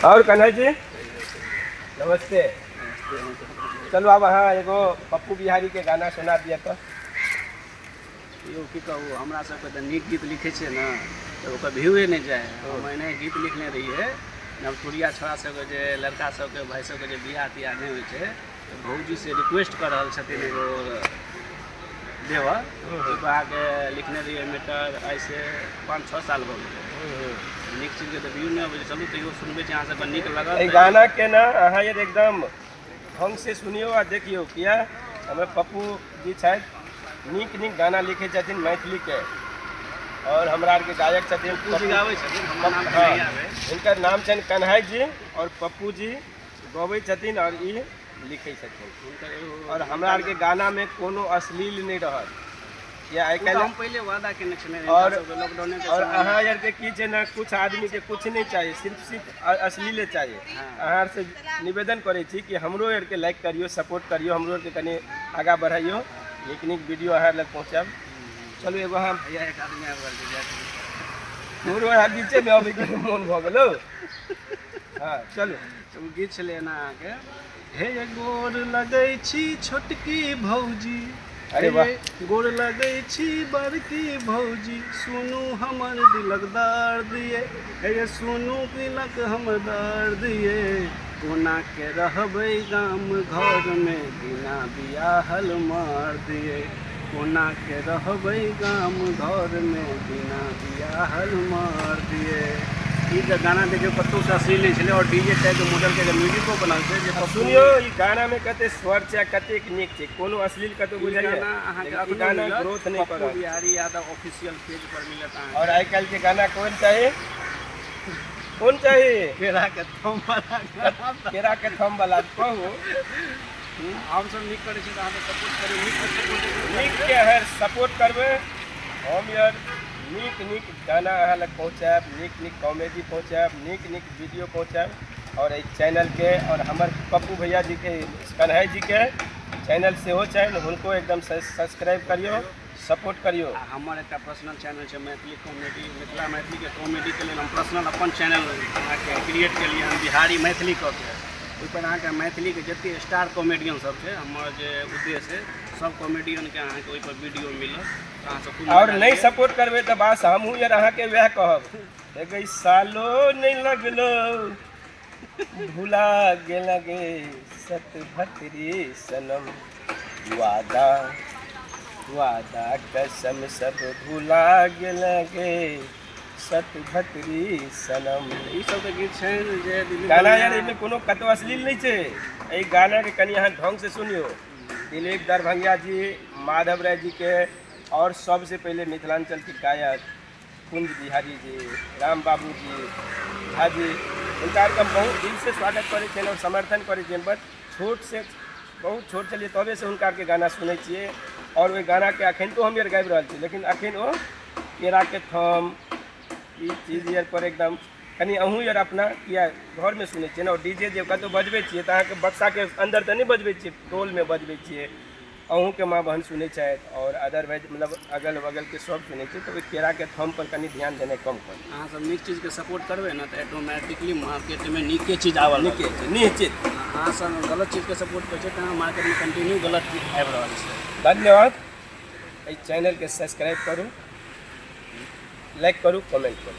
और कन्हैया जी नमस्ते। चलो अब हाँ एगो पप्पू बिहारी के गाना सुना दिया तो यो की कहू हमरा सबके तऽ नीक गीत लिखै छै ने तऽ ओकर व्यूए नहीं जाए। हम एने गीत लिखने रहिए नवतुरिया छोड़ा सबके जे लड़का सबके भाई सबके जे बियाह तियाह नहीं होइ छै तऽ भौजी से रिक्वेस्ट कर रहल छथिन एगो देवर के लिखने रहिए मैटर ऐसे 5-6 साल भऽ गेलै। नीक चीज के तऽ व्यू नहीं अबै छै। चलू तैयो सुनबै छी अहाँ सबके नीक लागत। ई गाना के ना अहाँ ये एकदम ढंग से सुनियो आ देखियो किया हमें पप्पू जी शायद नीक नीक गाना लिखे छथिन मैथिली के और हमरा आर के गायक छथिन पप्पू जी गाबै छथिन हमरा नाम हाँ, नहीं आबै। इनकर नाम छनि कन्हैया जी और पप्पू जी गबै छथिन और ई लिखे छथिन। हुनकर एगो और हमरा आर के गाना में कोनो अश्लील नहीं रहत या आइ उ तऽ हम काल्हि पहले वादा केने छलियै और लॉकडाउन के और समय अहाँ यार के की छै ना कुछ आदमी के कुछ नहीं चाहिए सिर्फ अश्लीले चाहिए। अहाँ से निवेदन करे छी कि हमरो यार के लाइक करियो सपोर्ट करियो हमरो यार के कनी आगा बढ़ाइयो नीक नीक वीडियो अहाँ लग पहुँचाब। चलू एगो हम भैया एक आदमी आबि रहल छै हमरो यहाँ बीचे में अबै के मोन भऽ गेलो। हाँ चलू तऽ उ गीत छलै एना अहाँके हे गोर लगै छी छोटकी भौजी अरे वाह। हे गोर लगै छी बड़की भौजी सुनू हमर दिलक दर्द ये हे सुनू दिलक हमर दर्द ये कोना के रहबै गाम घर में बिना बियाहल मर्द ये कोना के रहबै गाम घर में बिना बियाहल मर्द ये। ई जे गाना देखियो कतौ से अश्लील नहीं छलै और डीजे टाइप के मॉडल के म्यूजिको बनल छै जे सुनियो ई गाना में कते स्वर छै कतेक नीक छै कोनो अश्लील कतौ बुझाइए गाना अहाँके लेकिन ई अपनो गाना मिलत, ग्रोथ नहीं पप्पू करत। बिहारी यादव ऑफिशियल पेज पर मिलत अहाँके। और आइ काल्हि के गाना कौन चाहिए कौन चाहिए केरा के थम वाला गाना केरा के थम वाला कहू हम सब नीक करै छी तऽ अहाँ सपोर्ट करू नीक सपोर्ट नीक के है सपोर्ट करबे हम यार नीक नीक गाना अहाँ लग पहुँचाब नीक नीक कॉमेडी पहुँचाब नीक नीक वीडियो पहुँचाब और इस चैनल के और हमार पप्पू भैया जी के कन्हैया जी के चैनल से हो चैनल उनको एकदम सब्सक्राइब करियो सपोर्ट करियो। हमर एकटा पर्सनल चैनल छै मैथिली कॉमेडी मिथिला मैथिली के कॉमेडी के लेल हम पर्सनल अपन चैनल अहाँके क्रिएट केलिए हम बिहारी मैथिली कऽ के ओहिपर अहाँके मैथिली के जते स्टार कॉमेडियन सब छै हमर जे उद्देश्य है सब कॉमेडियन के अहाँके ओहिपर वीडियो मिलत अहाँ सब और नहीं सपोर्ट करबे तो बस हमहूँ यार अहाँ के वह कहब देखे सालो नहीं लगलो भूला गेल गे सत भतरी सनम वादा वादा कसम सब भूला गेल गे सत भतरी सनम। ई सब के गीत छै जे गाना यार इनमें कोनो कतो अश्लील नहीं छै एहि गाना के कनी अहाँ ढंग से सुनियो दिलीप दरभंगिया जी माधव राय जी के और सबसे पहले मिथिलांचल के गायक कुंज बिहारी जी राम बाबू जी झा जी उनका हम बहुत दिल से स्वागत करे छे और समर्थन करे छे बट छोट से बहुत छोट छलिए तबे से हुनका के गाना सुनै छिए और ओहि गाना के अखन तो हम यार गाबि रहल छी लेकिन अखन ओ केरा के थम ई चीज यार पर एकदम कनी अहूँ यार अपना किया घर में सुनै छिए ना और डीजे जे कतौ बजबै छिए तऽ अहाँके बक्सा के अंदर तऽ नहीं बजबै छिए टोल में बजबै छिए अहूँ के माँ बहन सुनै छथि और अदरवाइज मतलब अगल बगल के सब सुनै छै तऽ ओहि केरा के थम पर कनी ध्यान देनाइ कम कर। अहाँ सब नीक चीज के सपोर्ट करबै ना तऽ ऑटोमेटिकली मार्केट में नीके चीज आबऽ नीके छै निश्चित। अहाँ सब गलत चीज के सपोर्ट करै छै तऽ मार्केट में कंटिन्यू गलत चीज आबि रहल छै। धन्यवाद। एहि चैनल के सब्सक्राइब करू लाइक करू कमेंट करू।